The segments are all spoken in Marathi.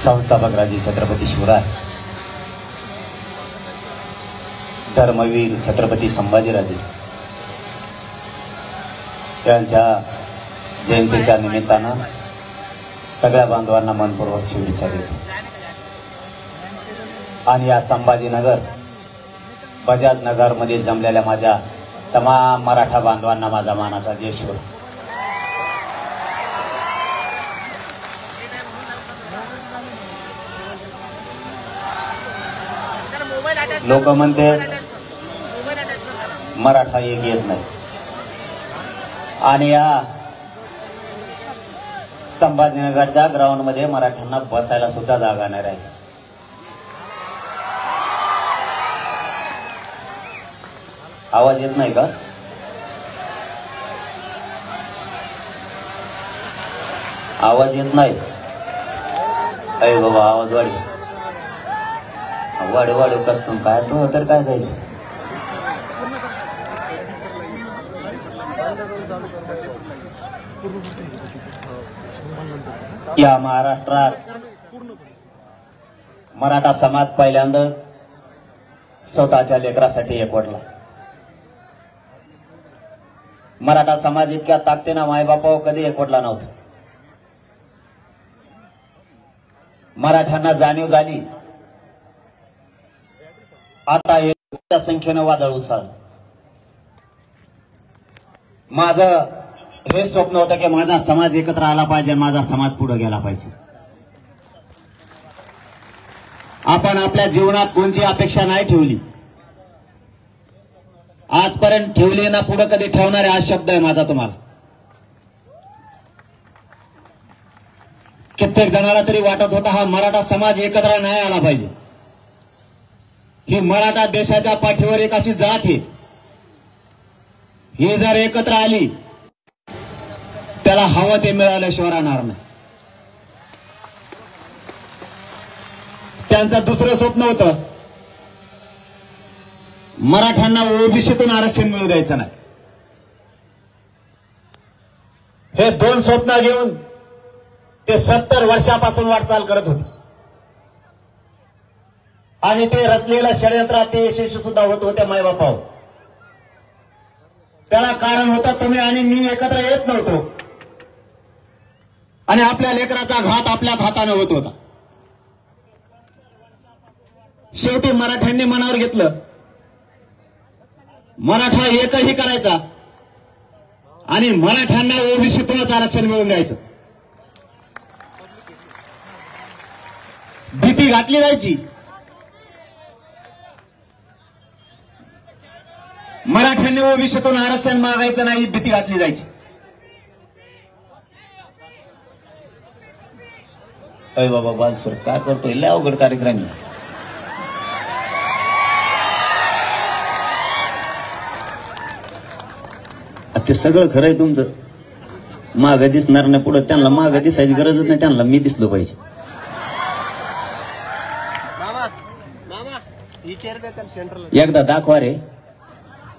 संस्थापक राजे छत्रपती शिवराय, धर्मवीर छत्रपती संभाजीराजे यांच्या जयंतीच्या निमित्तानं सगळ्या बांधवांना मनपूर्वक शुभेच्छा देतो। आणि या संभाजीनगर बजाज नगर मध्ये जमलेल्या माझ्या तमाम मराठा बांधवांना माझा मानाचा जय शिवराय। लोक म्हणते मराठा एक येत नाही, आणि या संभाजीनगरच्या ग्राउंड मध्ये मराठ्यांना बसायला सुद्धा जागा नाही राहिली। आवाज येत नाही का? आवाज येत नाही? अरे बाबा आवाज वाढ वाढ वाढ कचून काय तो तर काय जायचं। या महाराष्ट्रात मराठा समाज पहिल्यांदा स्वतःच्या लेकरासाठी एकवटला। मराठा समाज इतक्या ताकदीनं मायबापावर कधी एकवटला नव्हता। मराठ्यांना जाणीव झाली, आता त्या संख्येनं वादळ उसळलं। माझं हे स्वप्न होतं की माझा समाज एकत्र आला पाहिजे, माझा समाज पुढे गेला पाहिजे। आपण आपल्या जीवनात कोणती अपेक्षा नाही ठेवली, आजपर्यंत ठेवली ना पुढे कधी ठेवणारे, हा शब्द आहे माझा तुम्हाला। कित्येक जणाला तरी वाटत होता हा मराठा समाज एकत्र नाही आला पाहिजे। ही मराठा देशाच्या पाठीवर एक अशी जात आहे, ही जर एकत्र आली त्याला हवं ते मिळाल्याशिवाय राहणार नाही। त्यांचं दुसरं स्वप्न होतं मराठ्यांना ओबीसीतून आरक्षण मिळू द्यायचं नाही। हे दोन स्वप्न घेऊन ते 70 वर्षापासून वाटचाल करत होते, आणि ते रचलेलं षडयंत्रात ते यशस्वी सुद्धा होत होते मायबापावर। त्याला कारण होतं तुम्ही आणि मी एकत्र येत नव्हतो, आणि आपल्या लेकराचा घात आपल्या हाताने होत होता। शेवटी मराठ्यांनी मनावर घेतलं मराठा एकही करायचा आणि मराठ्यांना ओबीसीतूनच आरक्षण मिळवून द्यायचं। भीती घातली जायची, मराठ्यांनी ओबीसीतून आरक्षण मागायचं नाही, भीती घातली जायची। अय बाबा बालसर काय करतोय, लय अवघड कार्यक्रम आहे। ते सगळं खरंय तुमचं, माग दिसणार नाही, पुढे त्यांना माग दिसायची गरजच नाही, त्यांना मी दिसलो पाहिजे। एकदा दाखवा रे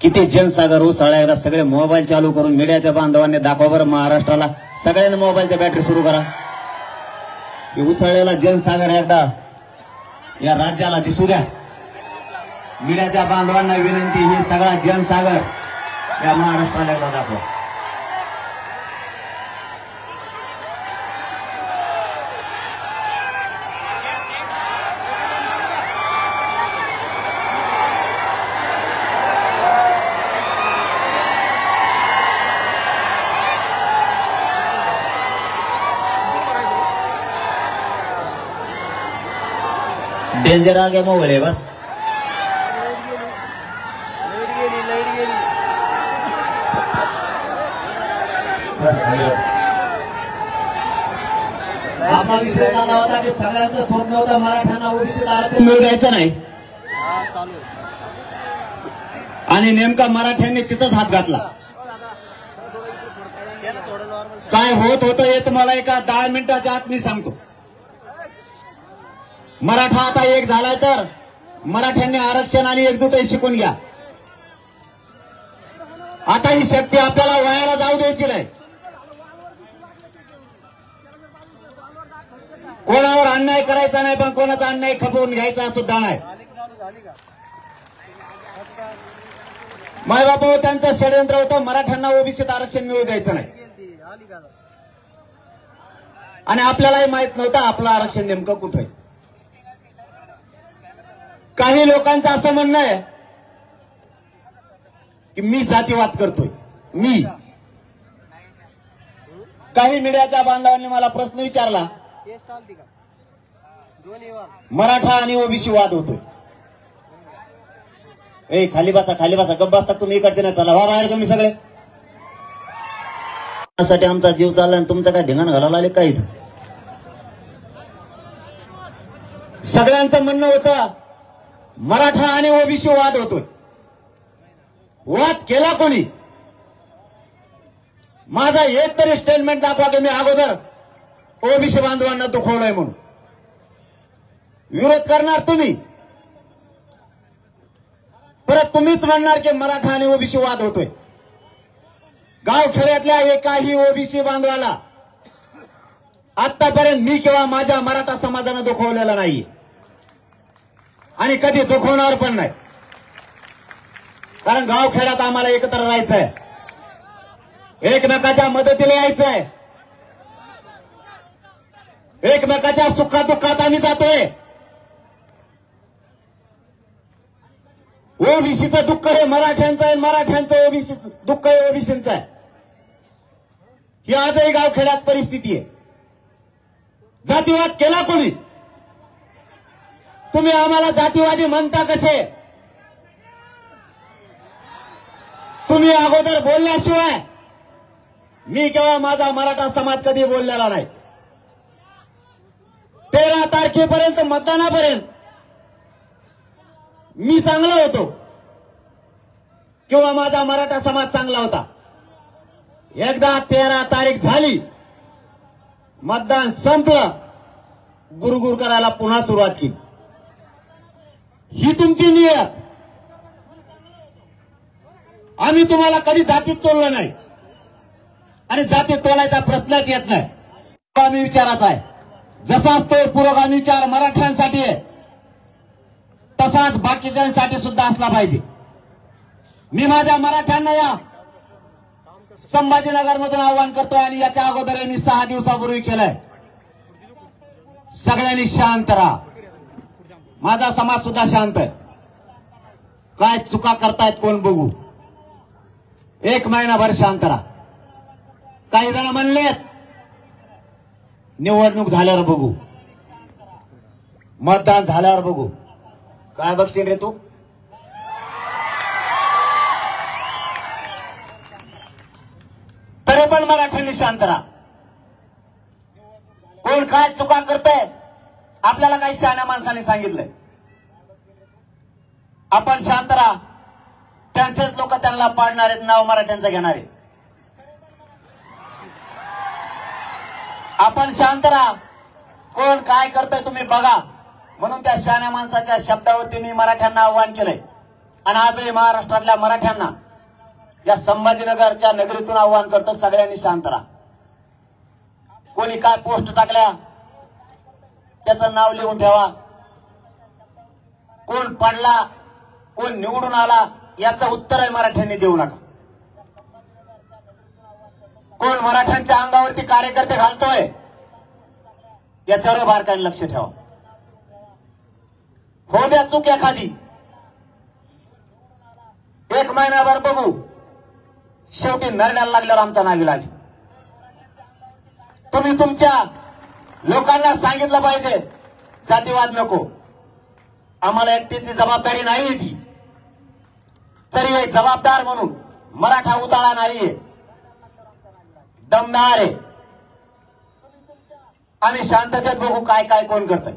किती जनसागर उसळला, एकदा सगळे मोबाईल चालू करून मीडियाच्या बांधवांनी दाखवा बरं महाराष्ट्राला। सगळ्यांनी मोबाईलच्या बॅटरी सुरू करा, उसळलेला जनसागर एकदा या राज्याला दिसू द्या। मीडियाच्या बांधवांना विनंती, ही सगळा जनसागर या महाराष्ट्राला एकदा दाखवा। डेंजर आ गया मोबाइल है बस। आपला विषय झाला होता की सगळ्यांचं स्वप्न होतं मराठ्यांना ओबीसीत आरक्षण मिळू द्यायचं नाही, आणि नेमका मराठ्यांनी तिथंच हात घातला। काय होत होतं हे तुम्हाला एका 10 मिनिटाच्या आत मी सांगतो। मराठा आता एक झालाय, तर मराठ्यांनी आरक्षण आणि एकजुटही शिकून घ्या। आता ही शक्ती आपल्याला वायाला जाऊ द्यायची नाही। कोणावर अन्याय करायचा नाही, पण कोणाचा अन्याय खपवून घ्यायचा सुद्धा नाही. मायबापा त्यांचं षडयंत्र होतं, मराठ्यांना ओबीसीत आरक्षण मिळू द्यायचं नाही. आणि आपल्यालाही माहित नव्हतं आपलं आरक्षण नेमकं कुठे. काही लोकांचं असं म्हणणं आहे की मी जातीवाद करतोय. मी काही मीडियाच्या बांधवांनी मला प्रश्न विचारला, मराठा आणि ओबीसी वाद होतोय. ए खाली बसा, खाली बसा, गप्प बसता तुम्ही, इकडचे नाही, चला वा बाहेर तुम्ही सगळे. त्यासाठी आमचा जीव चालला आणि तुमचं काय धिंगाण घालायला आले काय इथं. सगळ्यांचं म्हणणं होतं मराठा आणि ओबीसी वाद होतोय. वाद केला कोणी? माझा एक तरी स्टेटमेंट दाखवा की मी अगोदर ओबीसी बांधवांना दुखवलंय म्हणून. विरोध करणार तुम्ही, परत तुम्हीच म्हणणार की मराठा आणि ओबीसी वाद होतोय. गावखेड्यातल्या एकाही ओबीसी बांधवाला आतापर्यंत मी किंवा माझ्या मराठा समाजानं दुखवलेला नाही आणि कधी दुखवणार पण नाही. कारण गावखेड्यात आम्हाला एकत्र राहायचंय, एकमेकाच्या मदतीला यायचंय, एकमेकाच्या सुखादुःखात आम्ही जातोय. ओबीसीचं दुःख हे मराठ्यांचं आहे, मराठ्यांचं ओबीसी दुःख हे ओबीसीचं आहे. ही आजही गावखेड्यात परिस्थिती आहे. जातीवाद केला कोणी? तुम्ही आम्हाला जातीवादी म्हणता कसे? तुम्ही अगोदर बोलल्याशिवाय मी किंवा माझा मराठा समाज कधी बोललेला नाही. 13 तारखेपर्यंत मतदानापर्यंत मी चांगला होतो किंवा माझा मराठा समाज चांगला होता. एकदा 13 तारीख झाली, मतदान संपलं, गुरगुर करायला पुन्हा सुरुवात केली. ही तुमची नियत. आम्ही तुम्हाला कधी जातीत तोललं नाही आणि जातीत तोलायचा प्रश्नच येत नाही. पुरोगामी विचाराचा आहे. जसाच तो पुरोगामी विचार मराठ्यांसाठी आहे तसाच बाकीच्यांसाठी सुद्धा असला पाहिजे. मी माझ्या मराठ्यांना या संभाजीनगरमधून आवाहन करतोय आणि याच्या अगोदर मी 6 दिवसापूर्वी केलंय. सगळ्यांनी शांत राहा. माझा समाज सुद्धा शांत आहे. काय चुका करतायत कोण बघू. 1 महिनाभर शांत राहा. काही जण म्हणलेत निवडणूक झाल्यावर बघू, मतदान झाल्यावर बघू. काय बघशील रे तू? तरी पण मराठ्यांनी शांत राहा. कोण काय चुका करतंय आपल्याला काही शहाण्या माणसाने सांगितलंय. आपण शांत राहा. त्यांचेच लोक त्यांना पाडणार आहेत, नाव मराठ्यांचं घेणार आहे. आपण शांत राहा. कोण काय करतंय तुम्ही बघा. म्हणून त्या शहाण्या माणसाच्या शब्दावरती मी मराठ्यांना आव्हान केलंय आणि आजही महाराष्ट्रातल्या मराठ्यांना या संभाजीनगरच्या नगरीतून आव्हान करतो, सगळ्यांनी शांत राहा. कोणी काय पोस्ट टाकल्या त्याचं नाव लिहून ठेवा. कोण पडला, कोण निवडून आला याचं उत्तर मराठ्यांनी देऊ नका. कोण मराठ्यांच्या अंगावरती कार्यकर्ते घालतोय याच्यावर बारकाईने लक्ष ठेवा. हो द्या चूक एखादी, 1 महिनाभर बघू. शेवटी नरड्याला लागल्यावर आमचा नाविलाज. तुम्ही तुमच्या लोकांना सांगितलं पाहिजे जातीवाद नको. आम्हाला एकटीची जबाबदारी नाही ती. तरी एक जबाबदार म्हणून मराठा उताळा नाहीये, दमदार आहे. आम्ही शांततेत बघू काय काय कोण करतंय.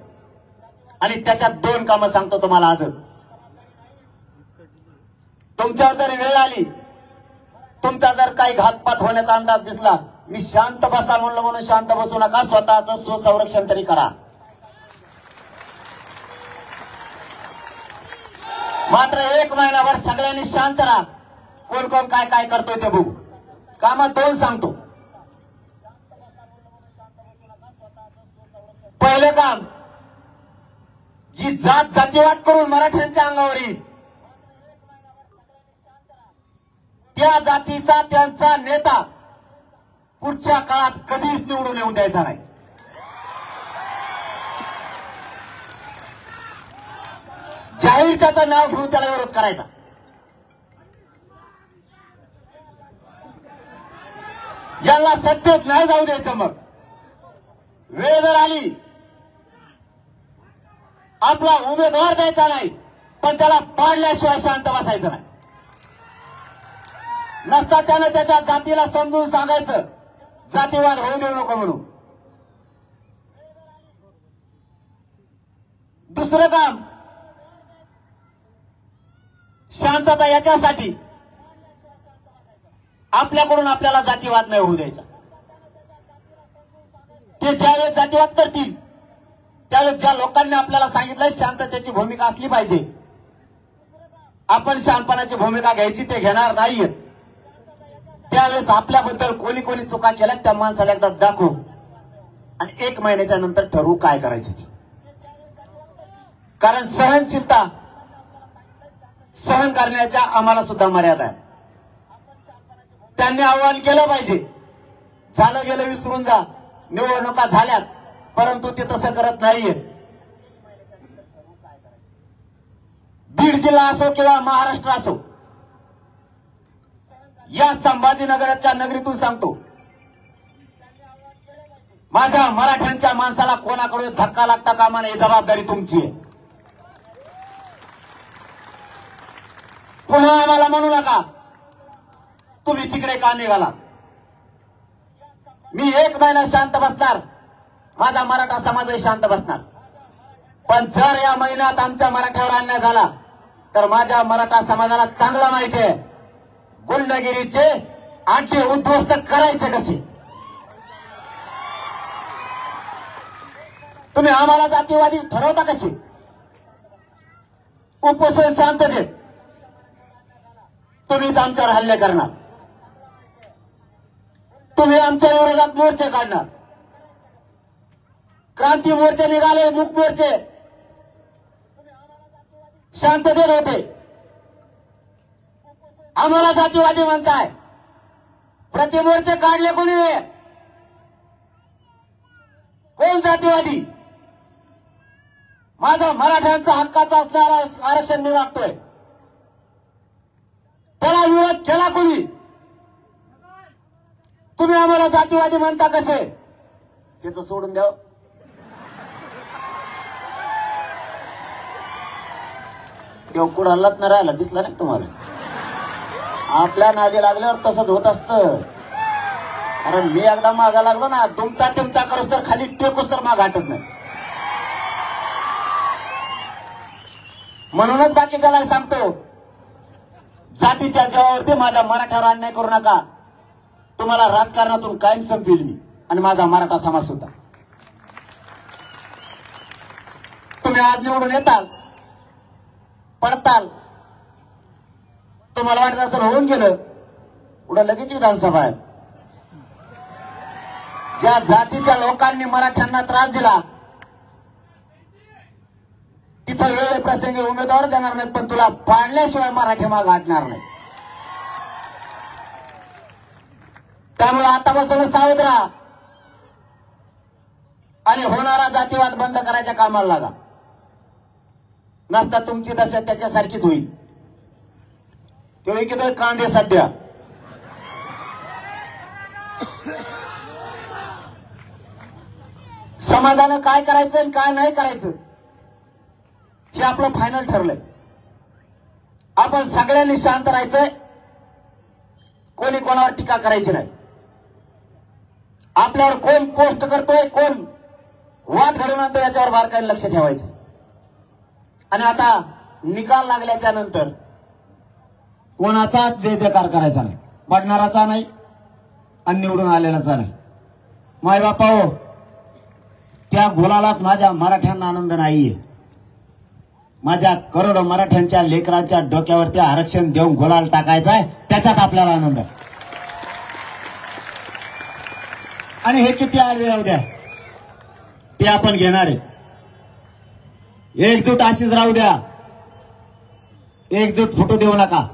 आणि त्याच्यात 2 कामं सांगतो तुम्हाला आजच. तुमच्यावर जर वेळ आली, तुमचा जर काही घातपात होण्याचा अंदाज दिसला, मी शांत बसा म्हणलं म्हणून शांत बसू नका. स्वतःचं स्वसंरक्षण तरी करा. मात्र 1 महिनाभर सगळ्यांनी शांत राहा. कोण कोण काय काय करतोय ते बघू. कामं 2 सांगतो. पहिलं काम, जी जात जातीवाद करून मराठ्यांच्या अंगावर येईल त्या जातीचा त्यांचा नेता पुढच्या काळात कधीच निवडून येऊ द्यायचा नाही. जाहीर त्याचं नाव घेऊन त्याला विरोध करायचा. याला सत्तेत नाही जाऊ द्यायचं. मग वेळ जर आली आपला उमेदवार द्यायचा नाही, पण त्याला पाडल्याशिवाय शांत बसायचं नाही. नसता त्यानं त्याच्या जातीला समजून सांगायचं जातीवाद होऊ देऊ नको म्हणून. दुसरं काम, शांतता याच्यासाठी आपल्याकडून आपल्याला जातीवाद नाही होऊ द्यायचा. ते ज्यावेळेस जातीवाद करतील त्यावेळेस ज्या लोकांनी आपल्याला सांगितलं शांततेची भूमिका असली पाहिजे, आपण शहाणपणाची भूमिका घ्यायची ते घेणार नाहीये. त्यावेळेस आपल्याबद्दल कोणी कोणी चुका केल्या त्या माणसाला एकदा दाखवू आणि 1 महिन्याच्या नंतर ठरवू काय करायचं. कारण सहनशीलता सहन करण्याच्या आम्हाला सुद्धा मर्यादा आहे. त्यांनी आव्हान केलं पाहिजे, झालं गेलं विसरून जा, निवडणुका झाल्यात, परंतु ते तसं करत नाहीये. बीड जिल्हा असो किंवा महाराष्ट्र असो, या संभाजीनगरच्या नगरीतून सांगतो, माझ्या मराठ्यांच्या माणसाला कोणाकडून धक्का लागता कामा नये. जबाबदारी तुमची आहे. पुन्हा आम्हाला म्हणू नका तुम्ही तिकडे का निघाला. मी 1 महिना शांत बसणार, माझा मराठा समाजही शांत बसणार. पण जर या महिन्यात आमच्या मराठ्यावर अन्याय झाला तर माझ्या मराठा समाजाला चांगलं माहिती आहे गुंडगिरीचे आणखी उद्ध्वस्त करायचे कसे. तुम्ही आम्हाला जातीवादी ठरवता कसे. उपोषण शांततेत तुम्हीच आमच्यावर हल्ले करणार, तुम्ही आमच्या विरोधात मोर्चे काढणार. क्रांती मोर्चे निघाले, मूक मोर्चे शांततेत होते. आम्हाला जातीवादी म्हणताय. प्रतिमोर्चे काढले कोणी. कोण जातीवादी. माझा मराठ्यांचा हक्काचा असणारा आरक्षण मी मागतोय, त्याला विरोध केला कोणी. तुम्ही आम्हाला जातीवादी म्हणता कसे. त्याचं सोडून द्या. तेव्हा कुठं हल्लात न राहिला दिसला नाही तुम्हाला. आपल्या नादी लागल्यावर तसंच होत असतं. कारण मी एकदा मागा लागलो ना, दुमता टिमता करूस तर खाली टेकूस तर माग हटत नाही. म्हणूनच बाकीच्याला सांगतो, जातीच्या जीवावरती माझ्या मराठ्यावर अन्याय करू नका. तुम्हाला राजकारणातून कायम संपविल मी आणि माझा मराठा समाज सुद्धा. तुम्ही आज निवडून येताल, पडताल, तुम्हाला वाटत असं होऊन गेलं पुढे लगेच विधानसभा आहे. ज्या जातीच्या लोकांनी मराठ्यांना त्रास दिला तिथं वेळे प्रसंगी उमेदवार देणार नाहीत, पण तुला पाडल्याशिवाय मराठी माग हटणार नाही. त्यामुळे आतापासून सावध राहा आणि होणारा जातीवाद बंद करायच्या कामाला लागा. नसता तुमची दशा त्याच्यासारखीच होईल. तेव्हा किती कांदे सध्या समाजानं काय करायचं आणि काय नाही करायचं हे आपलं फायनल ठरलंय. आपण सगळ्यांनी शांत राहायचंय, कोणी कोणावर टीका करायची नाही. आपल्यावर कोण पोस्ट करतोय, कोण वाद घडवून आणतो याच्यावर बारकाईने लक्ष ठेवायचं. आणि आता निकाल लागल्याच्या नंतर कोणाचा जय जयकार करायचा नाही, पडणाराचा नाही आणि निवडून आलेलाचा नाही. माय बापा हो, त्या गुलालात माझ्या मराठ्यांना आनंद नाहीये. माझ्या करोडो मराठ्यांच्या लेकरांच्या डोक्यावरती आरक्षण देऊन गुलाल टाकायचाय, त्याच्यात आपल्याला आनंद आहे. आणि हे किती आडवे येऊ द्या, ते आपण घेणार आहे. एकजूट अशीच राहू द्या, एकजूट फुटू देऊ नका.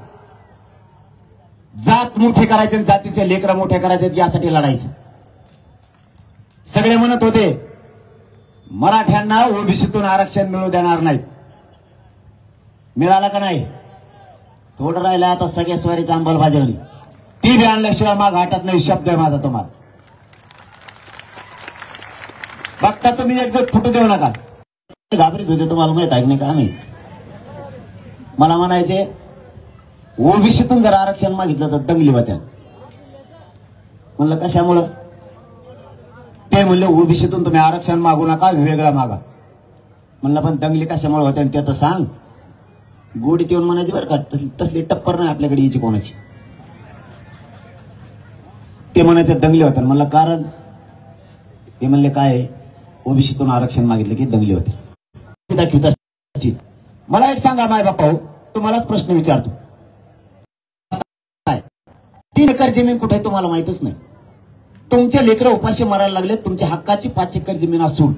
जात मोठे करायचे, जातीचे लेकरं मोठे करायचे, यासाठी लढायचं. सगळे म्हणत होते मराठ्यांना ओबीसीतून आरक्षण मिळू देणार नाहीत. मिळालं का नाही? थोडं राहिलं आता सगळ्या स्वारीची अंमलबजावणी. ती बी आणल्याशिवाय माग हटत नाही. शब्द आहे माझा तुम्हाला. फक्त तुम्ही एकजूट फुटू देऊ नका. घाबरीत होते, तुम्हाला माहित आहे नाही का? आम्ही मला म्हणायचे ओबीसीतून जर आरक्षण मागितलं तर दंगली होत्या. म्हणलं कशामुळं? ते म्हणले ओबीसीतून तुम्ही आरक्षण मागू नका, वेगळं मागा. म्हणलं पण दंगली कशामुळे होत्या ते तर सांग. गोडीत येऊन म्हणायची बरं का, तसली टप्पर नाही आपल्याकडे यायची कोणाची. ते म्हणायचे दंगली होत्या. म्हणलं कारण? ते म्हणले काय, ओबीसीतून आरक्षण मागितलं की दंगली होते. मला एक सांगा माय बापा, तुम्हालाच प्रश्न विचारतो. 3 एकर जमीन कुठे आहे तुम्हाला माहितच नाही. तुमचे लेकरं उपाशी मारायला लागले, तुमच्या हक्काची 5 एकर जमीन असून.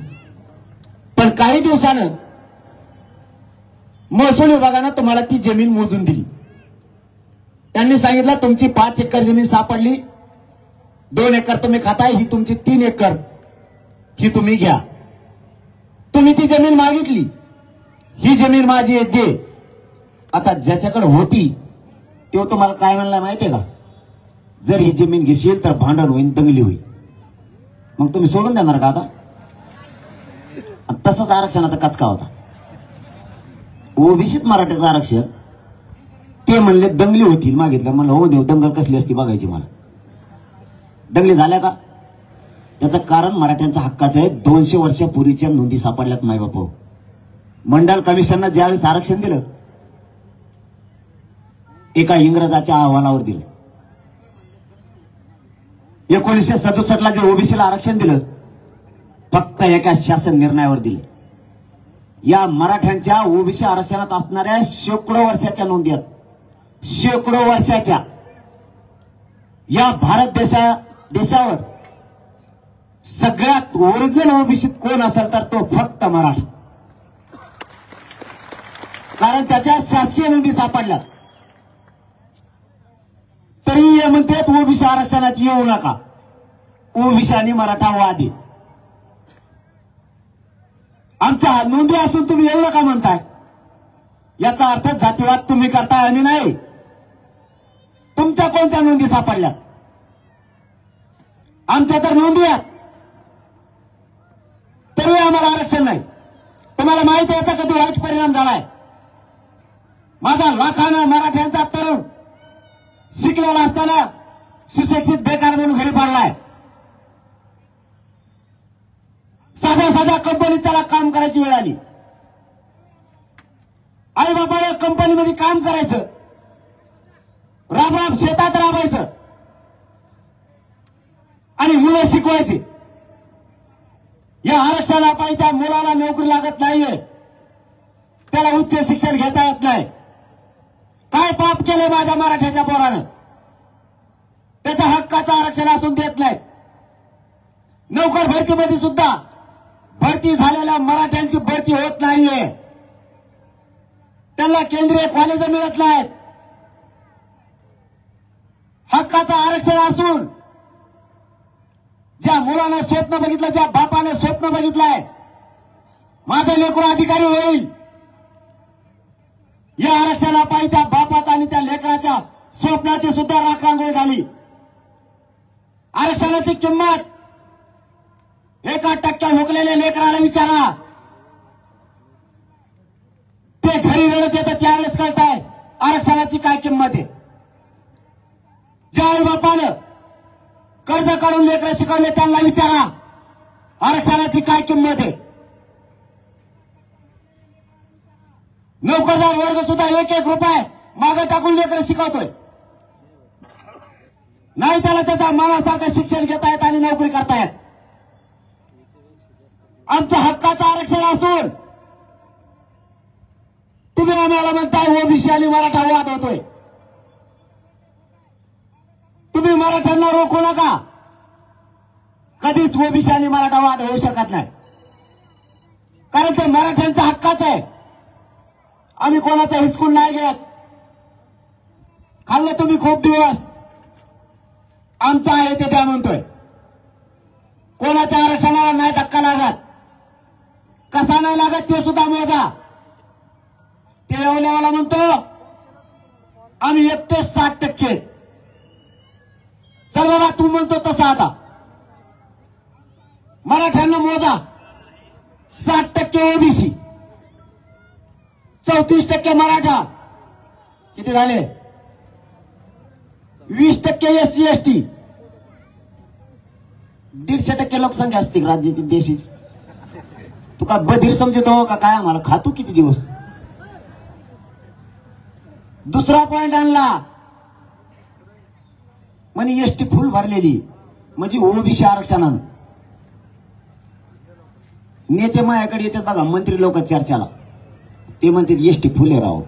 पण काही दिवसानं महसूल विभागानं तुम्हाला ती जमीन मोजून दिली. त्यांनी सांगितलं तुमची 5 एकर जमीन सापडली, 2 एकर तुम्ही खाताय, ही तुमची 3 एकर ही तुम्ही घ्या. तुम्ही ती जमीन मागितली, ही जमीन माझी आहे दे. आता ज्याच्याकडे होती तो तुम्हाला काय म्हणला माहितीये का? जर ही जमीन घेशील तर भांडण होईल, दंगली होईल. मग तुम्ही सोडून देणार का आता? तसंच आरक्षणाचा कचका होता. ओबीसीत मराठ्याचं आरक्षण ते म्हणले दंगली होतील मागितलं. म्हणलं हो देव, दंगल कसली असती बघायची मला. दंगली झाल्या का? त्याचं कारण मराठ्यांचा हक्काचं आहे. 200 वर्षापूर्वीच्या नोंदी सापडल्यात मायबाप. मंडल कमिशननं ज्यावेळेस आरक्षण दिलं, एका इंग्रजाच्या अहवालावर दिलं. 1967 जे ओबीसीला आरक्षण दिलं, फक्त एका शासन निर्णयावर दिले. या मराठ्यांच्या ओबीसी आरक्षणात असणाऱ्या शेकडो वर्षाच्या नोंदी आहेत. शेकडो वर्षाच्या. या भारत देशावर सगळ्यात ओरिजिनल ओबीसीत कोण असेल तर तो फक्त मराठा. कारण त्याच्या शासकीय नोंदी सापडल्या. तरी हे म्हणतात ओबीसी आरक्षणात येऊ नका. ओबीसी आणि मराठा वादी. आमच्या नोंदी असून तुम्ही येऊ नका म्हणताय, याचा अर्थ जातीवाद तुम्ही करताय आणि नाही. तुमच्या कोणत्या नोंदी सापडल्या? आमच्या तर नोंदी आहेत, तरी आम्हाला आरक्षण नाही. तुम्हाला माहिती आहे का कधी वाईट परिणाम झालाय? माझा लाखांना मराठ्यांचा तरुण शिकलेला असताना सुशिक्षित बेकार म्हणून घरी पडलाय. साध्या कंपनीत त्याला काम करायची वेळ आली. आई बापाला कंपनीमध्ये काम करायचं, राब शेतात राबायचं आणि मुलं शिकवायची. या आरक्षणापायी त्या मुलाला नोकरी लागत नाहीये, त्याला उच्च शिक्षण घेता येत नाही. काय पाप केले माझ्या मराठ्याच्या पोरानं? त्याच्या हक्काचं आरक्षण असून देत नाही. नोकर भरतीमध्ये सुद्धा भरती झालेल्या मराठ्यांची भरती होत नाहीये. त्यांना केंद्रीय कॉलेज मिळत नाहीत. हक्काचं आरक्षण असून ज्या मुलानं स्वप्न बघितलं, ज्या बापाने स्वप्न बघितलंय माझं लेकरू अधिकारी होईल, या आरक्षणापायी त्या बापात आणि त्या लेकराच्या स्वप्नाची सुद्धा राखरांगोळी झाली. आरक्षणाची किंमत 1% हुकलेल्या लेकराला विचारा. ते घरी रडत येतं त्यावेळेस कळताय आरक्षणाची काय किंमत आहे. ज्या आई बापानं कर्ज काढून लेकरं शिकवले त्यांना विचारा आरक्षणाची काय किंमत आहे. नोकरदार वर्ग सुद्धा 1-1 रुपये मागे टाकून लेकरं शिकवतोय. नाही त्याला त्याच्या मनासारखं शिक्षण घेता येत आणि नोकरी करतायत. आमच्या हक्काचं आरक्षण असून तुम्ही आम्हाला म्हणताय ओबीसी आणि मराठा वाद होतोय. तुम्ही मराठ्यांना रोखू नका. कधीच ओबीसी आणि मराठा वाद होऊ शकत नाही. कारण ते मराठ्यांचा हक्काच आहे. आम्ही कोणाचा हिसकून नाही घेत. खाल्लं तुम्ही खूप दिवस, आमचं आहे ते द्या म्हणतोय. कोणाच्या आरक्षणाला नाही धक्का लागत. कसा नाही लागत ते सुद्धा मोजा. ते येवल्यावाला म्हणतो आम्ही 61% चल बाबा तू म्हणतो तसं आता मराठ्यांना मोजा. 60% ओबीसी, 34% मराठा, किती झाले? 20% SC ST, 150% लोकसंख्या असते राज्याची देशाची. तू का बधीर समजतो का काय? आम्हाला खातो किती दिवस. दुसरा पॉइंट आणला म्हणे एसटी फुल भरलेली म्हणजे ओबीसी आरक्षणानं. नेते माझ्याकडे येतात बघा, मंत्री लोक चर्चाला, ते म्हणतात एसटी फुल आहे राव.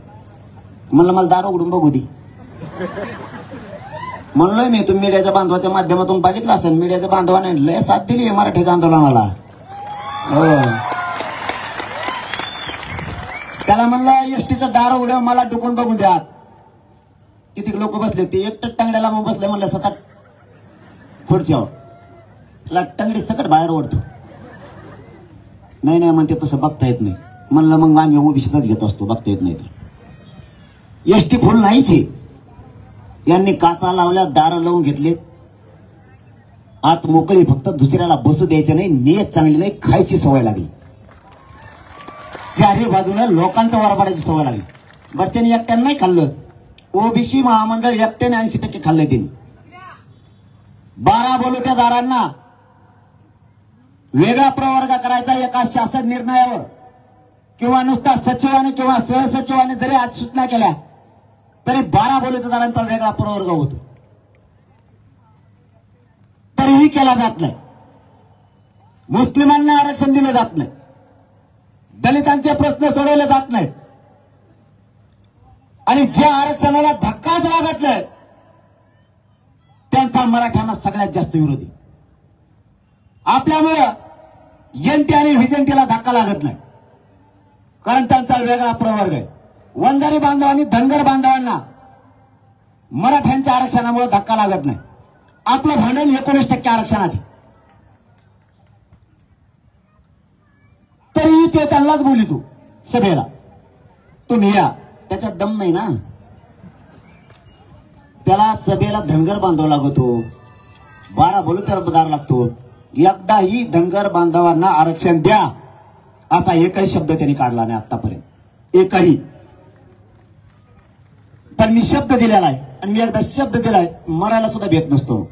म्हणलं मला दार उघडून बघू दे. म्हणलोय मी, तुम्ही मीडियाच्या बांधवाच्या माध्यमातून बघितलं असेल, मीडियाच्या बांधवाने लय साथ दिली आहे मराठीच्या आंदोलनाला. हो, त्याला म्हणलं एसटीचं दार उघड्या मला डुकून बघू द्या. किती लोक बसले, ते एकटं टंगड्याला मग बसले. म्हणलं 7-8 खुर्च्यावर, त्याला टंगडी सकट बाहेर ओढतो. नाही नाही म्हणते तसं बघता येत नाही. म्हणलं मग आम्ही ओबीसीतच घेत असतो, बघता येत नाही तर. एसटी फुल नाहीच आहे. यांनी काचा लावल्या, दारं लावून घेतले, आत मोकळी, फक्त दुसऱ्याला बसू द्यायचे नाही. नियत चांगली नाही, खायची सवय लागली. चारही बाजूला लोकांचं वरपाडायची सवय लागली. बरं त्यांनी एकट्यानं नाही खाल्लं, ओबीसी महामंडळ एकट्याने 80% खाल्लं. त्यांनी 12 बलुतेदारांना वेगळा प्रवर्ग करायचा एका शासन निर्णयावर, किंवा नुसता सचिवाने किंवा सहसचिवाने जरी आज सूचना केल्या तरी 12 बलुतेदारांचा वेगळा प्रवर्ग होतो. तरीही केला जात नाही. मुस्लिमांना आरक्षण दिलं जात नाही. दलितांचे प्रश्न सोडवले जात नाहीत. आणि ज्या आरक्षणाला धक्काच लागत नाही त्यांचा मराठ्यांना सगळ्यात जास्त विरोधी. आपल्यामुळे एनटी आणि व्हिजनटीला धक्का लागत नाही, कारण त्यांचा वेगळा प्रवर्ग आहे. वंजारी बांधवांनी धनगर बांधवांना मराठ्यांच्या आरक्षणामुळे धक्का लागत नाही. आपलं भांडण 19% आरक्षणात. तरीही ते त्यांनाच बोलितो सभेला, तुम्ही या. त्याच्यात दम नाही ना. त्याला सभेला धनगर बांधव लागतो, 12 बलुतेदार लागतो. एकदाही धनगर बांधवांना आरक्षण द्या असा एकही शब्द त्यांनी काढला नाही आतापर्यंत, एकही. पण मी शब्द दिलेला आहे, आणि मी एकदा शब्द दिलाय, मरायला सुद्धा भेट नसतो.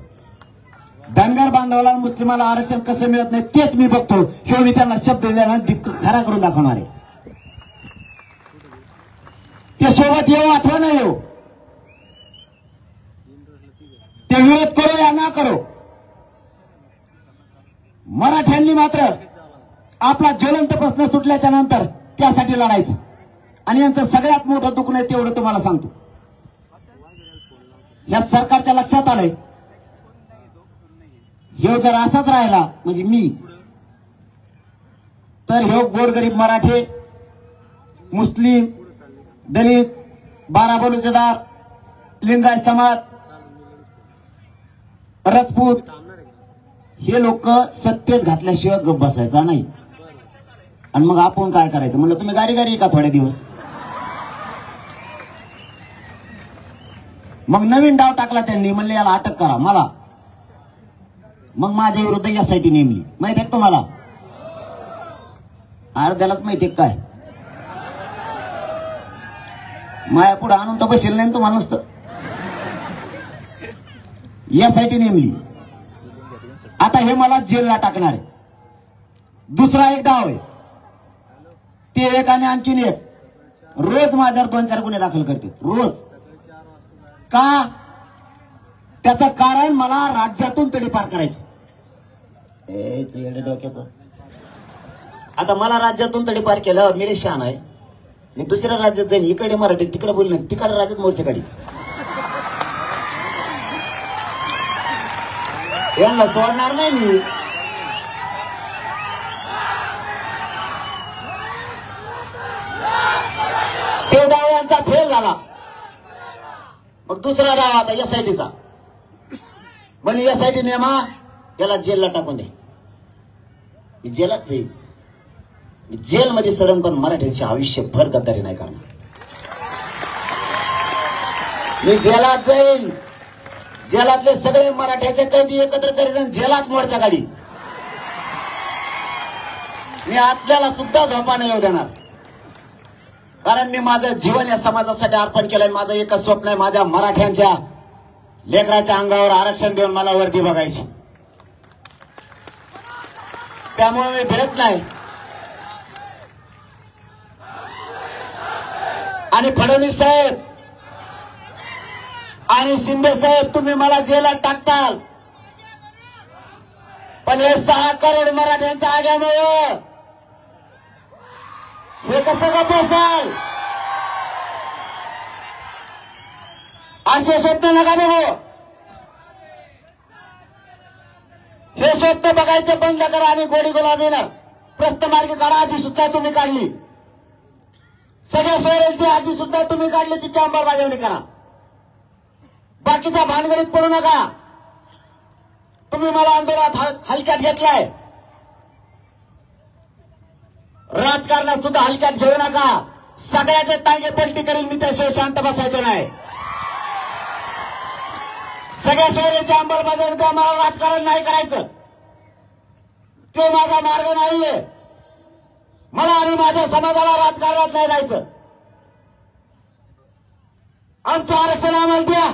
धनगर बांधवाला मुस्लिमाला आरक्षण कसं मिळत नाही तेच मी बघतो. हे मी त्यांना शब्द दिला, खरा करून दाखवणार आहे. ते सोबत येऊ अथवा नाही येऊ, ते विरोध करो या ना करो, मराठ्यांनी मात्र आपला ज्वलंत प्रश्न सुटल्याच्या नंतर त्यासाठी लढायचं. आणि यांचं सगळ्यात मोठं दुःख नाही तेवढं तुम्हाला सांगतो. या सरकारच्या लक्षात आलंय, हे जर असाच राहिला म्हणजे मी, तर हे गोरगरीब मराठे, मुस्लिम, दलित, 12 बलुतेदार, लिंगायत समाज, राजपूत, हे लोक सत्तेत घातल्याशिवाय गप्प बसायचा नाही. आणि मग आपण काय करायचं? म्हणलं तुम्ही गारी गारी का थोडे दिवस. मग नवीन डाव टाकला त्यांनी, म्हणले याला अटक करा मला. मग माझ्या विरुद्ध SIT नेमली. माहिती आहे तुम्हाला? अर्ध्यालाच माहिती आहे काय. माया पुढे आणून तर बसेल नाही तुम्हाला नसतं. SIT नेमली. आता हे मला जेलला टाकणार आहे. दुसरा एक डाव आहे, ते एक आणि आणखीन एक. रोज माझ्यावर 2-4 गुन्हे दाखल करते रोज. का? त्याचं कारण मला राज्यातून तडीपार करायचं. डोक्याचं. आता मला राज्यातून तडीपार केलं, मी शान आहे. मी दुसऱ्या राज्यात जाईन, इकडे मराठी तिकडे बोलणार, तिकडे राज्यात मोर्चा काढी. यांना सोडणार नाही मी. झाला. मग दुसरा डाव आता एसआयटीचा. म्हणे एसआयटी नेमा, याला जेलला टाकून दे. मी जेलात जाईल, मी जेलमध्ये सडन, पण मराठ्यांची आयुष्यभर गद्दारी नाही करणार. मी जेलात जाईल, जेलातले सगळे मराठ्याचे कैदी एकत्र करीन, जेलात मोर्चा काढी. मी आपल्याला सुद्धा झोपा नाही येऊ देणार, कारण मी माझं जीवन या समाजासाठी अर्पण केलंय. माझं एकच स्वप्न आहे, माझ्या मराठ्यांच्या लेकराच्या अंगावर आरक्षण देऊन मला वर्दी बघायची. त्यामुळे मी भेट नाही. आणि फडणवीस साहेब आणि शिंदे साहेब, तुम्ही मला जेलात टाकताल, पण हे 6 करोड मराठ्यांच्या आग्यामुळे हे कसं गप्प असाल? असे स्वप्न नका बघू. हे स्वप्न बघायचे बंद करा आणि गोडी गुलाबीनं प्रस्थमार्गी काढा. आधी सुद्धा तुम्ही काढली, सगळ्या सोयऱ्यांची आधी सुद्धा तुम्ही काढली, तिची अंमलबजावणी करा. बाकीच्या भानगडीत पडू नका. तुम्ही मला आंदोलनात हलक्यात घेतलाय, राजकारणात सुद्धा हलक्यात घेऊ नका. सगळ्याचे टांगे पलटी करीन मी, त्याशिवाय शांत बसायचं नाही. सगळ्या सोयऱ्याची अंमलबजावणी करा. मला राजकारण नाही करायचं, तो माझा मार्ग नाहीये. मला आणि माझ्या समाजाला राजकारणात नाही जायचं. आमचं आरक्षण आम्हाला द्या,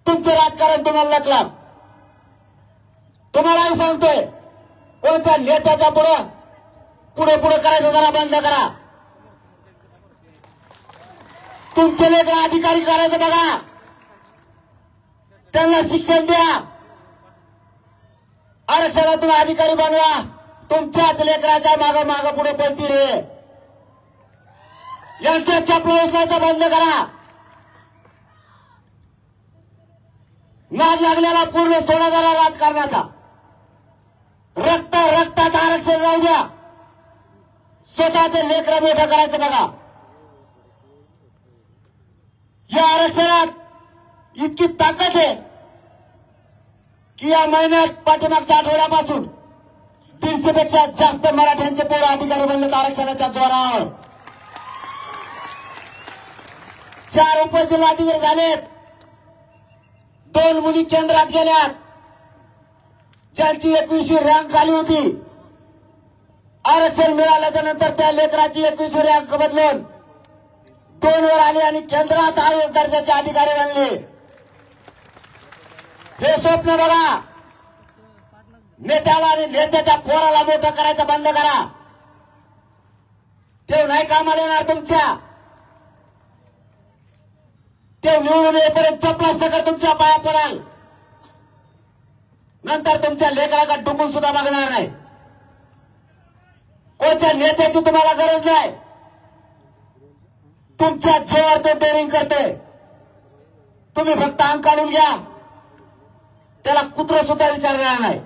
तुमचं राजकारण तुम्हाला नकला. तुम्हालाही सांगतोय, कोणत्या नेत्याच्या पुढे करायचं जरा बंद करा. तुमचे लेकर अधिकारी करायचं बघा, त्यांना शिक्षण द्या, आरक्षणातून अधिकारी बनवा. तुमच्याच लेकराच्या मागं पुढे पळतील रे. यांच्या चपला उचलायचं बंद करा. नाद लागलेला पूर्ण सोडा जरा राजकारणाचा. रक्तात आरक्षण राहू द्या. स्वतःचे लेकरं मोठं करायचं बघा. या आरक्षणात इतकी ताकद आहे की या महिन्यात पाठीमागच्या आठवड्यापासून 300 पेक्षा जास्त मराठ्यांचे पोरं अधिकारी बनलेत आरक्षणाच्या जोरावर. 4 उपजिल्हाधिकारी झालेत. 2 मुली केंद्रात गेल्यात, ज्यांची 21वी रँक आली होती. आरक्षण मिळाल्याच्या नंतर त्या लेकराची 21वी रँक बदलून 2 वर आली आणि केंद्रात आयोग दर्जाचे अधिकारी बनले. हे स्वप्न बघा. नेत्याला आणि नेत्याच्या पोराला मोठं करायचं बंद करा. ते नाही कामाला येणार तुमच्या. ते निवडून येईपर्यंत चपला सकट तुमच्या पाया पडाल. नंतर तुमच्या लेकराला डुंबून सुद्धा बघणार नाही. कोणत्या नेत्याची तुम्हाला गरज नाही. तुमच्या जेवर तो डेअरिंग करतोय. तुम्ही फक्त अंक काढून घ्या, त्याला कुत्र सुद्धा विचारणार नाही.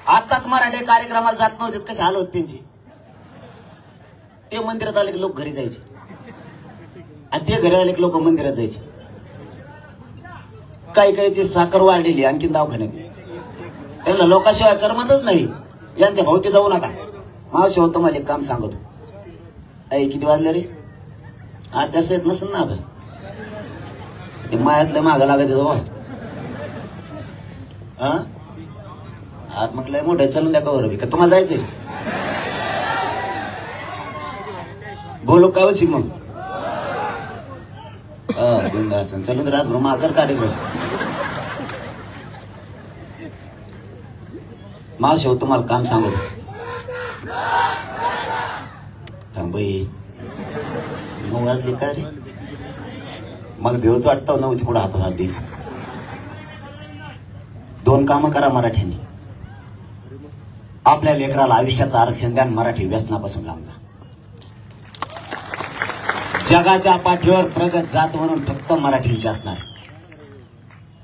आताच मराठी कार्यक्रमाला जात नव्हते, कसे हाल होते त्यांची. ते मंदिरात आले की लोक घरी जायचे, आणि ते घरी आले की लोक मंदिरात जायचे. काही काहीची साखर वाढलेली, आणखीन दवाखान्यात. त्यांना लोकाशिवाय करमतच नाही. यांच्या भोवती जाऊ नका. मावशी होतं मला एक काम सांगतो. ऐ किती वाजले रे? आचारस येत नसेल ना आता. ते मायातलं मागं लागत बाबा. हा आज म्हटलंय मोठं चलून द्या कवर का तुम्हाला जायचंय? बोलो का शिक मग बिंदासन चलून राहत माकर कार्यक्रम. मावशी हो तुम्हाला काम सांगतो. थांबई 9 वाजले का रे? मला भेवच वाटतं 9च्या पुढे हातात हात द्यायचं. 2 कामं करा मराठ्यांनी. आपल्या लेकराला आयुष्याचं आरक्षण द्या, मराठी व्यसनापासून लांब जा. जगाच्या पाठीवर प्रगत जात म्हणून फक्त मराठींची असणार.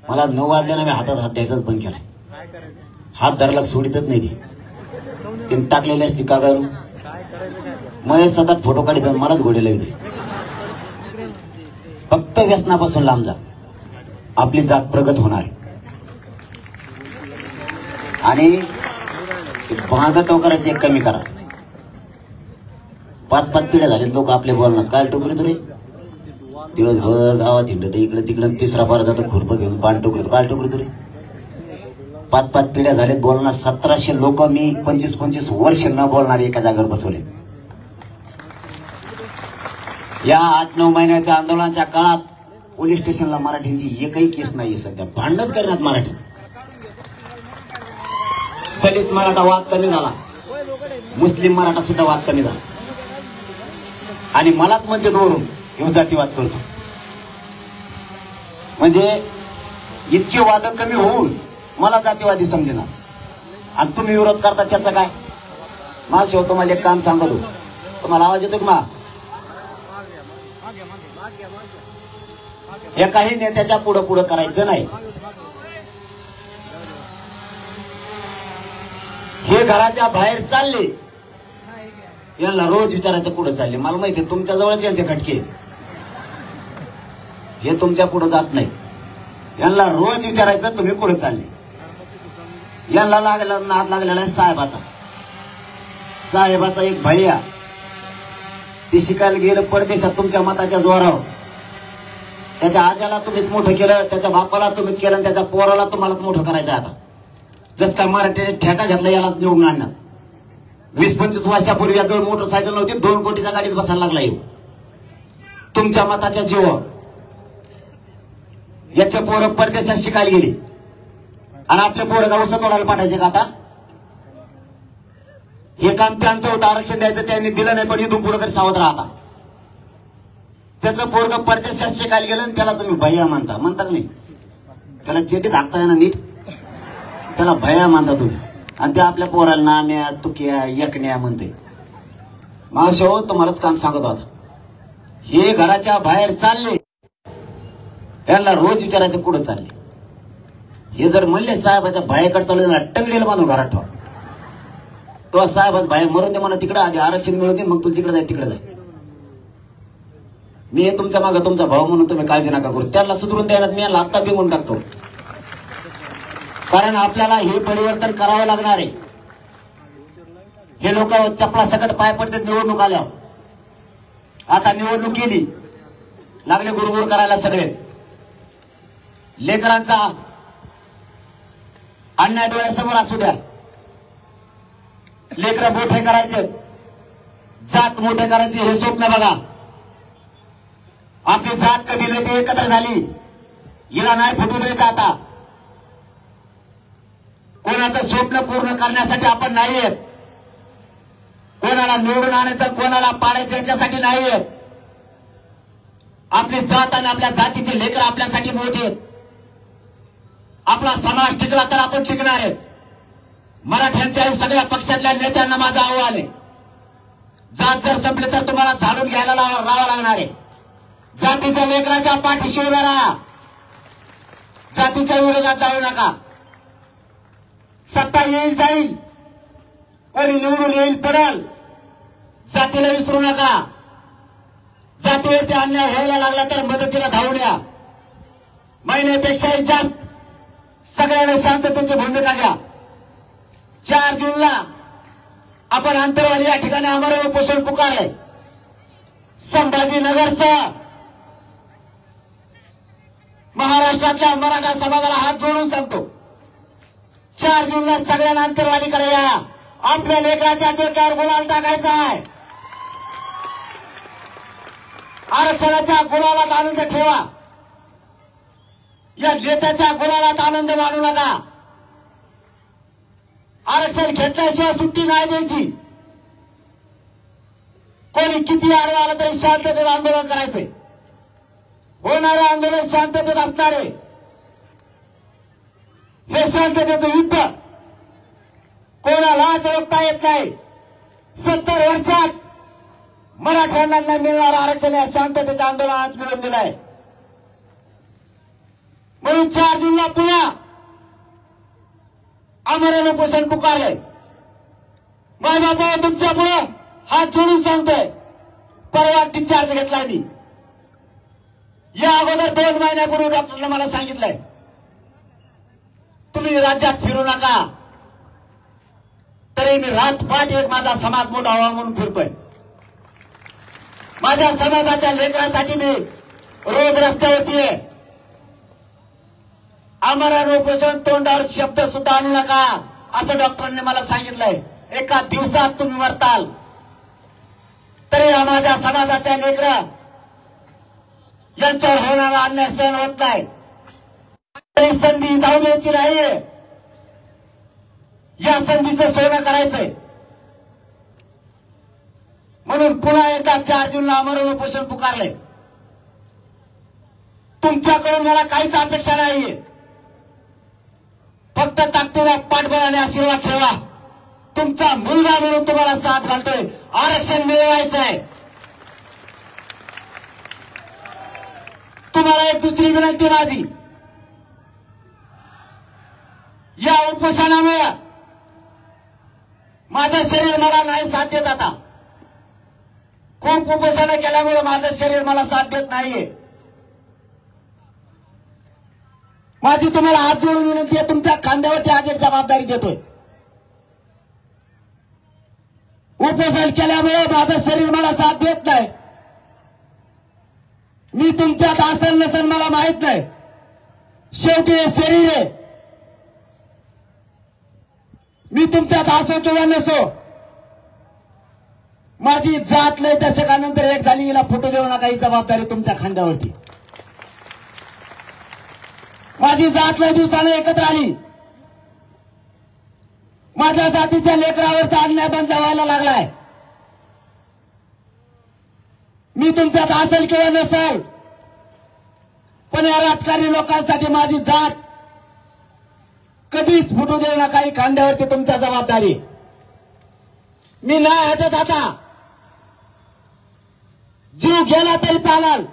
मला 9 वाजल्यानं मी हातात हात द्यायचाच बंद केलाय. हात धरला सोडितच नाही. ते टाकलेली असती का करू महेश सतत फोटो काढित मलाच घोडे लागले. फक्त व्यसनापासून लांब जा, आपली जात प्रगत होणार. आणि भांग टोकराचे एक कमी करा. 5-5 पिढ्या झालेत लोक आपले बोलणार काय टोकरी तुरे, दिवसभर गावात हिंडत इकडे तिकडे, तिसरा पार जातो खुरप घेऊन पान टोकरी काय टोकरी तुरे. 5-5 पिढ्या झालेत बोलणार. 1700 लोक मी 25-25 वर्ष न बोलणारे एका जागेवर बसवले. या 8-9 महिन्याच्या आंदोलनाच्या काळात पोलीस स्टेशनला मराठींची एकही केस नाहीये. सध्या भांडण करण्यात मराठी. दलित मराठा वाद कमी झाला, मुस्लिम मराठा सुद्धा वाद कमी झाला. आणि मलाच म्हणजे दोरून येऊन जातीवाद करतो. म्हणजे इतके वाद कमी होऊन मला जातीवादी समजेना. आणि तुम्ही विरोध करता त्याचं काय. मा शेव तुम्हाला एक काम सांगतो, तुम्हाला आवाज येतो का. हे काही नेत्याच्या पुढं पुढं करायचं नाही. हे घराच्या बाहेर चालले, यांना रोज विचारायचं पुढे चालले. मला माहिती आहे तुमच्या जवळच यांचे खटके, हे तुमच्या पुढे जात नाही. यांना रोज विचारायचं तुम्ही पुढे चालले. यांना लागला नाद लागलेला आहे साहेबाचा एक भैया, ते शिकायला गेलं परदेशात तुमच्या मताच्या जोरावर. त्याच्या आजाला तुम्हीच मोठं केलं, त्याच्या बापाला तुम्हीच केलं, आणि त्याच्या पोराला तुम्हालाच मोठं करायचं. आता जस काय मराठीने ठेका घेतला याला निवडून आणणार. 20-25 वर्षापूर्वी याजवळ मोटरसायकल नव्हती, 2 कोटीच्या गाडीत बसायला लागला येऊ तुमच्या मताच्या जीव. याचे पोरं परदेशात शिकायला गेली आणि आपले पोरं का उसं तोडायला पाठायचे का. आता हे काम त्यांचं होतं, आरक्षण द्यायचं, त्यांनी दिलं नाही. पण इथून पुढे तरी सावध राहता. त्याचं पोरग परदेशात शिकायला गेलं आणि त्याला तुम्ही भैया म्हणता का नाही. त्याला चेटी धाकता ना नीट, त्याला भैया मानता तुम्ही. आणि ते आपल्या पोराला नाम्या तुक्या एकण्या म्हणते. मावशी हो तुम्हालाच काम सांगत होता. हे घराच्या बाहेर चालले, यांना रोज विचारायचं कुठं चालले. हे जर म्हणले साहेबाच्या बाहेरकडे चालू टंगडीला बांधून घरात ठेवा, तो साहेबाच बाहेर मरून दे म्हणा, तिकडे आधी आरक्षण मिळवते, मग तू तिकडे जाय तिकडे जाय. मी हे तुमच्या मागे तुमचा भाऊ म्हणून तुम्ही काळजी नका करू. त्याला सुधरून द्यायला मी याला आत्ता बिंगून टाकतो. कारण आपल्याला हे परिवर्तन करावं लागणार आहे. हे लोक चपला सकट पाय पडतात निवडणूक आल्यावर. आता निवडणूक गेली, लागले गुडगुड करायला सगळे. लेकरांचा अन्याय डोळ्यासमोर असू द्या. लेकरं मोठे करायचे, जात मोठे करायचे, हे स्वप्न बघा. आपली जात कधी नाही ती एकत्र झाली, हिला नाही फुटू द्यायचं. आता कोणाचं स्वप्न पूर्ण करण्यासाठी आपण नाही आहेत. कोणाला निवडून आणायचं, कोणाला पाडायचं याच्यासाठी नाही आहेत. आपली जात आणि आपल्या जातीचे लेकर आपल्यासाठी मोठे आहेत. आपला समाज टिकला तर आपण टिकणार आहेत. मराठ्यांच्या सगळ्या पक्षातल्या नेत्यांना माझं आव्हान आहे, जात जर संपली तर तुम्हाला झाडून घ्यायला राहावं लागणार आहे. जातीच्या लेकराच्या पाठीशी उभा राहा, जातीच्या विरोधात जाऊ नका. सत्ता येईल जाईल, कोणी निवडून येईल पडेल, जातीला विसरू नका. जातीवरती अन्याय व्हायला लागला तर मदतीला धावून या. महिन्यापेक्षाही जास्त सगळ्यांना शांततेची भूमिका घ्या. 4 जूनला आपण अंतरवाली या ठिकाणी आमरण उपोषण पुकारले. संभाजीनगरसह महाराष्ट्रातल्या मराठा समाजाला हात जोडून सांगतो, 4 जूनला सगळ्यांना अंतरवालीकडे या. आपल्या लेकराच्या डोक्यावर गुलाल टाकायचा आहे. आरक्षणाच्या गुलालात आनंद ठेवा, या नेत्याच्या गुलालात आनंद मानू नका. आरक्षण घेतल्याशिवाय सुट्टी नाही द्यायची. कोणी किती आडवा आला तरी शांततेत आंदोलन करायचंय. होणारे आंदोलन शांततेत असणारे, हे शांततेचं युद्ध कोणाला रोखता येत नाही. 70 वर्षात मराठ्यांना मिळणार आरक्षण या शांततेचं आंदोलन आज मिळवून दिलंय. म्हणून 4 जूनला पुन्हा आमरण उपोषण पुकारलंय. माय बाबा तुमच्या पुढे हात जोडून सांगतोय, परवा डिस्चार्ज घेतलाय मी. या अगोदर 2 महिन्यापूर्वी डॉक्टरने मला सांगितलंय तुम्ही राज्यात फिरू नका. तरी मी रातपाट एक माझा समाज मोठा व्हावा म्हणून फिरतोय. माझ्या समाजाच्या लेकरांसाठी मी रोज रस्त्यावरती आहे. आमरण उपोषण तोंडावर शब्द सुद्धा आणू नका असं डॉक्टरांनी मला सांगितलंय. एका दिवसात तुम्ही मरताल तरी माझ्या समाजाच्या लेकरं यांच्यावर होणारा अन्याय सहन होत नाही. संधी जाऊ द्यायची नाहीये. या संधीचं सोनं करायचंय. म्हणून पुन्हा एकदा 4 जूनला आमरण उपोषण पुकारलंय. तुमच्याकडून मला काहीच अपेक्षा नाहीये. फक्त ताकदीला पाठबळाने आशीर्वाद ठेवा. तुमचा मुलगा म्हणून तुम्हाला साथ घालतोय. आरक्षण मिळवायचंय. तुम्हाला एक दुसरी विनंती माझी, या उपोषणामुळे माझं शरीर मला नाही साथ देत. आता खूप उपोषण केल्यामुळे माझं शरीर मला साथ देत नाहीये. माझी तुम्हाला हात जोडून विनंती आहे, तुमच्या खांद्यावरती आज एक जबाबदारी देतोय. उपोषण केल्यामुळे माझं शरीर मला साथ देत नाही. मी तुमच्यात असेल नसेल मला माहित नाही. शेवटी हे शरीर आहे. मी तुमच्यात असो किंवा नसो, माझी जात लय दशकानंतर एक झाली, हिला फुटू देऊ नका. ही जबाबदारी तुमच्या खांद्यावरती. माझी जात लय दिवसानं एकत्र आली. माझ्या जातीच्या लेकरावरचा अन्याय बंद व्हायला लागलाय. मी तुमच्यात असेल किंवा नसेल, पण या राजकारणी लोकांसाठी माझी जात कधीच फुटू देऊ नका. ही खांद्यावरती तुमच्या जबाबदारी. मी नाही ह्याच्यात आता जीव गेला तरी चालेल,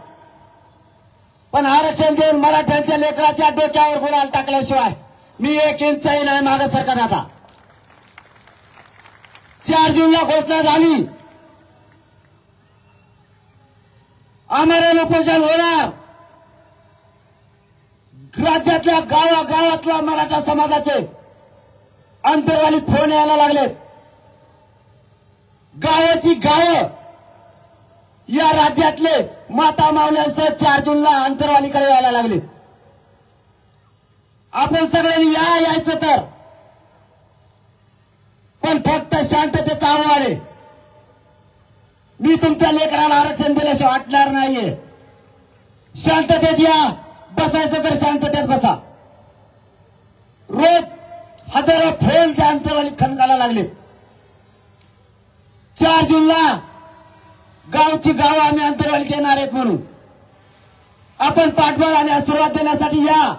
पण आरक्षण देऊन मराठ्यांच्या लेकराच्या डोक्यावर गुलाल टाकल्याशिवाय मी 1 इंचही नाही मागे सरकत. आता 4 जूनला घोषणा झाली, आमरण उपोषण होणार. राज्यातल्या गावागावातल्या मराठा समाजाचे अंतर्वालीत फोन यायला लागलेत. गावाची गावं या राज्यातले माता मावल्यांसह 4 जूनला अंतर्वालीकडे यायला लागले. आपण सगळ्यांनी यायचं तर, पण फक्त शांततेचं आव्हान आहे. मी तुमच्या लेकराला आरक्षण दिल्याशिवाय वाटणार नाहीये. शांततेत या. बसायचं तर शांततेत बसा. रोज हजारो फोन त्या अंतर्वालीत खणकायला लागलेत. 4 जूनला गावची गावं आम्ही अंतर्वालीत येणार आहेत म्हणून आपण पाठबळ आणि आशीर्वाद देण्यासाठी या.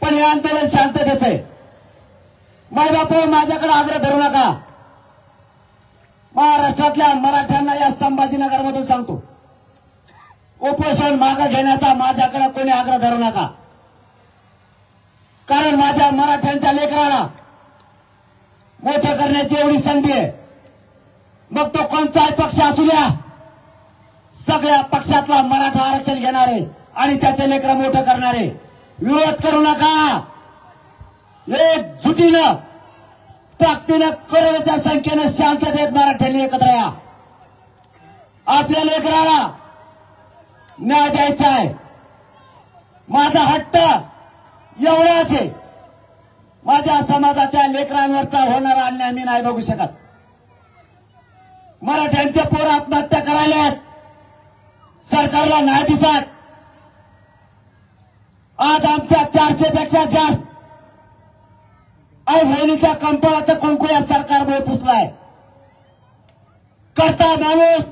पण हे आंदोलन शांततेत आहे. मायबापू, माझ्याकडे आग्रह धरू नका. महाराष्ट्रातल्या मराठ्यांना या संभाजीनगरमधून सांगतो, उपोषण मागे घेण्याचा माझ्याकडे कोणी आग्रह धरू नका. कारण माझ्या मराठ्यांच्या लेकराला मोठं करण्याची एवढी संधी आहे. मग तो कोणताही पक्ष असू द्या, सगळ्या पक्षातला मराठा आरक्षण घेणारे आणि त्याचे लेकरं मोठं करणारे. विरोध करू नका. एकजुटीनं ताकदीनं करोडच्या संख्येनं शांततेत मराठ्यांनी एकत्र या. आपल्या लेकराला न्याय द्यायचा आहे. माझा हट्ट एवढाच आहे, माझ्या समाजाच्या लेकरांवरचा होणारा अन्याय मी नाही बघू शकत. मराठ्यांचे पोर आत्महत्या करायला सरकारला नाही दिसत. आज आमच्या 400 पेक्षा जास्त आई बहिणीच्या कंपाळाचं कुंकू या सरकारमुळे पुसलाय. करता माणूस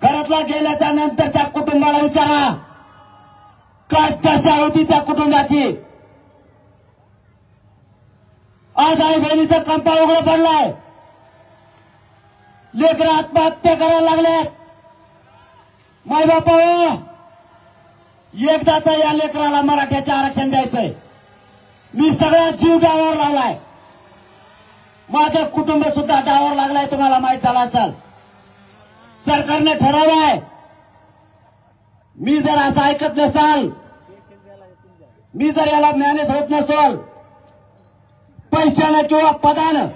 घरातला गेल्या त्यानंतर त्या कुटुंबाला विचारा काय दशा होती त्या कुटुंबाची. आज आई बहिणीचं कंपाळ उघडं पडलाय. लेकरं आत्महत्या करायला लागलेत. मायबापा, एकदा तर या लेकराला मराठ्याचे आरक्षण द्यायचंय. मी सगळा जीव गावावर लावलाय. माझं कुटुंब सुद्धा डावावर लागलाय, तुम्हाला माहित झालं असेल. सरकारने ठरवलंय, मी जर असं ऐकत नसाल, मी जर याला मॅनेज होत नसेल, पैशानं किंवा पदानं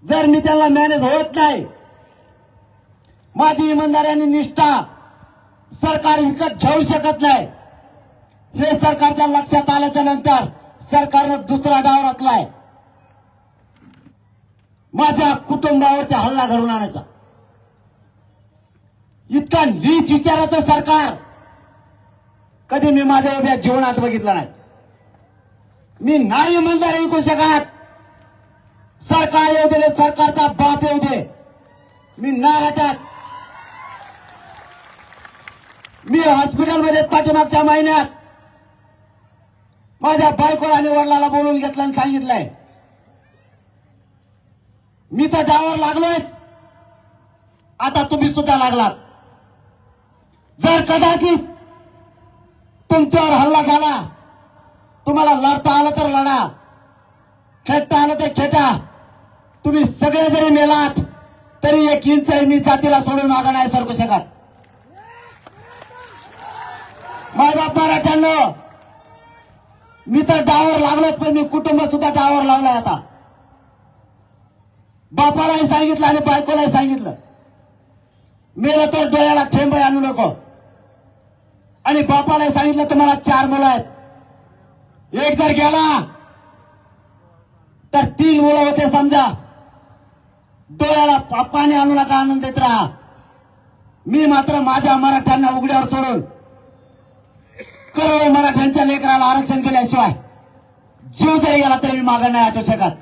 जर मी त्याला मॅनेज होत नाही, माझी इमानदारी आणि निष्ठा सरकार विकत घेऊ शकत नाही, हे सरकारच्या लक्षात आल्याच्या नंतर सरकारनं दुसरा डाव रचलाय, माझ्या कुटुंबावरती हल्ला घडवून आणायचा. इतका नीच विचाराचं सरकार कधी मी माझ्या उभ्या जीवनात बघितलं नाही. मी नाही इमानदारी विकू शकत. सरकार येऊ दे, सरकारचा बाप येऊ दे, मी नाही हटत. मी हॉस्पिटलमध्ये पाठीमागच्या महिन्यात माझ्या बायकोला आणि वडिलांना बोलून घेतलं आणि सांगितलंय, मी तर डावावर लागलोच, आता तुम्ही सुद्धा लागलात. जर कदाचित तुमच्यावर हल्ला झाला, तुम्हाला लढता आलं तर लढा, खेळता आलं तर खेटा. तुम्ही सगळे जरी मेलात तरी 1 इंच मी जातीला सोडून मागं नाही सरकू शकत. मायबाप मराठ्यांनो, मी तर डावावर लागलोच, पण मी कुटुंब सुद्धा डावावर लावलाय. आता बापालाही सांगितलं आणि बायकोलाही सांगितलं, मेलं तर डोळ्याला थेंब आणू नको. आणि बापालाही सांगितलं, तुम्हाला 4 मुलं आहेत, एक जर गेला तर 3 मुलं होते समजा, डोळ्याला पाणी आणू नका, आनंद देत राहा. मी मात्र माझ्या मराठ्यांना उघड्यावर सोडून करोडो मराठ्यांच्या लेकराला आरक्षण केल्याशिवाय जीव जरी गेला तरी मी मागं नाही हटू शकत.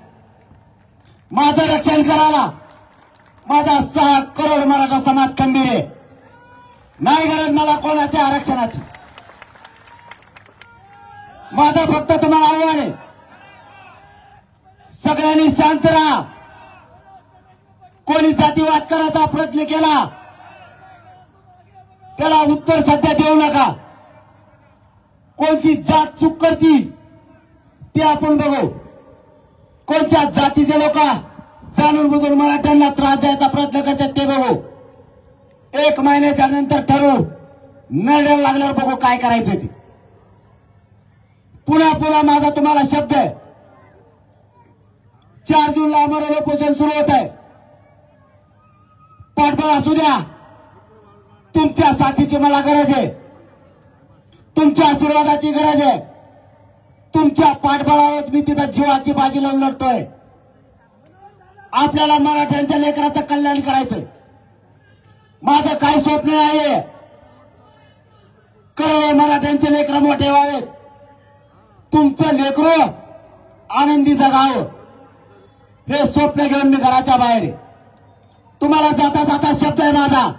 माझं रक्षण करायला माझा 6 करोड मराठा समाज खंबीर आहे. नाही गरज मला कोणाच्या आरक्षणाची. माझं फक्त तुम्हाला आव्हान आहे, सगळ्यांनी शांत राहा. कोणी जातीवाद करायचा प्रयत्न केला त्याला उत्तर सध्या देऊ नका. कोणती जात चूक करती ते आपण बघू. कोणत्या जातीचे लोक जाणून बुजून मराठ्यांना त्रास द्यायचा प्रयत्न करतात ते बघू. 1 महिन्याच्या नंतर ठरवू, नरड्याला लागल्यावर बघू काय करायचं ते. पुन्हा माझा तुम्हाला शब्द आहे, 4 जूनला आम्हाला उपोषण सुरू होत आहे. पाठबळ असू द्या, तुमच्या साथीची मला गरज आहे, तुमच्या आशीर्वादाची गरज आहे. तुमच्या पाठबळावर मी तिथं जीवाची बाजी लावून लढतोय. आपल्याला मराठ्यांच्या लेकराचं कल्याण करायचंय. माझं काही स्वप्न आहे, करोडो मराठ्यांचे लेकर मोठे व्हावेत, तुमचं लेकरं आनंदी जगावं, हे स्वप्न घेऊन मी घराच्या बाहेर आहे. तुम्हाला जाता जाता शब्द आहे माझा,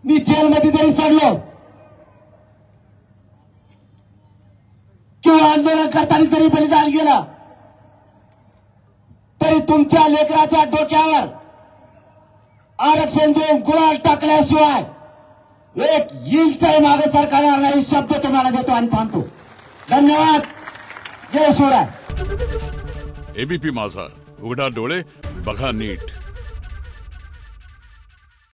मी जेलमध्ये जरी सडलो किंवा आंदोलन करताना जरी बलिदान गेलं तरी तुमच्या लेकराच्या डोक्यावर आरक्षण देऊन गुलाल टाकल्याशिवाय 1 इंचही मागे सरकारणार नाही, शब्द तुम्हाला देतो आणि थांबतो. धन्यवाद. जय शिवराय. एबीपी माझा, उघडा डोळे बघा नीट.